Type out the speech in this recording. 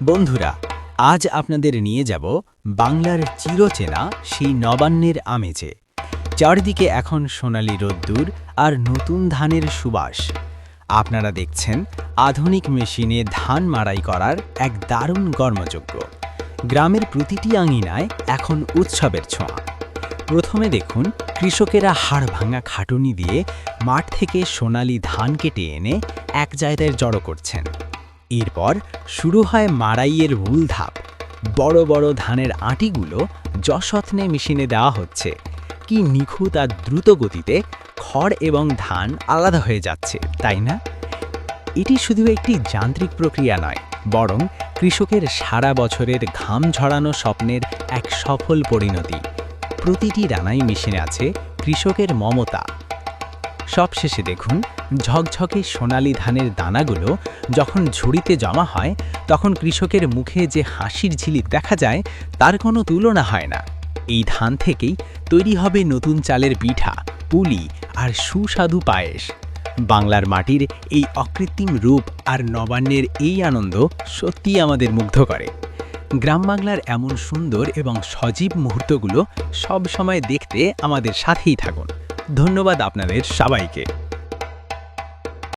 বন্ধুরা, আজ আপনাদের নিয়ে যাব বাংলার চিরচেনা সেই নবান্নের আমেজে। চারদিকে এখন সোনালি রোদ্দুর আর নতুন ধানের সুবাস। আপনারা দেখছেন আধুনিক মেশিনে ধান মাড়াই করার এক দারুণ কর্মযজ্ঞ। গ্রামের প্রতিটি আঙিনায় এখন উৎসবের ছোঁয়া। প্রথমে দেখুন কৃষকেরা হাড় ভাঙা খাটুনি দিয়ে মাঠ থেকে সোনালি ধান কেটে এনে এক জায়গায় জড়ো করছেন। এরপর শুরু হয় মাড়াইয়ের মূল ধাপ। বড় বড় ধানের আঁটিগুলো যশত্নে মেশিনে দেওয়া হচ্ছে। কি নিখুঁত আর দ্রুত গতিতে খড় এবং ধান আলাদা হয়ে যাচ্ছে, তাই না? এটি শুধু একটি যান্ত্রিক প্রক্রিয়া নয়, বরং কৃষকের সারা বছরের ঘাম ঝরানো স্বপ্নের এক সফল পরিণতি। প্রতিটি দানাই মেশিনে আছে কৃষকের মমতা। সবশেষে দেখুন ঝকঝকে সোনালি ধানের দানাগুলো যখন ঝুড়িতে জমা হয়, তখন কৃষকের মুখে যে হাসির ঝিলিক দেখা যায় তার কোনো তুলনা হয় না। এই ধান থেকেই তৈরি হবে নতুন চালের পিঠা, পুলি আর সুস্বাদু পায়েস। বাংলার মাটির এই অকৃত্রিম রূপ আর নবান্নের এই আনন্দ সত্যিই আমাদের মুগ্ধ করে। গ্রাম বাংলার এমন সুন্দর এবং সজীব মুহূর্তগুলো সব সময় দেখতে আমাদের সাথেই থাকুন। ধন্যবাদ আপনাদের সবাইকে।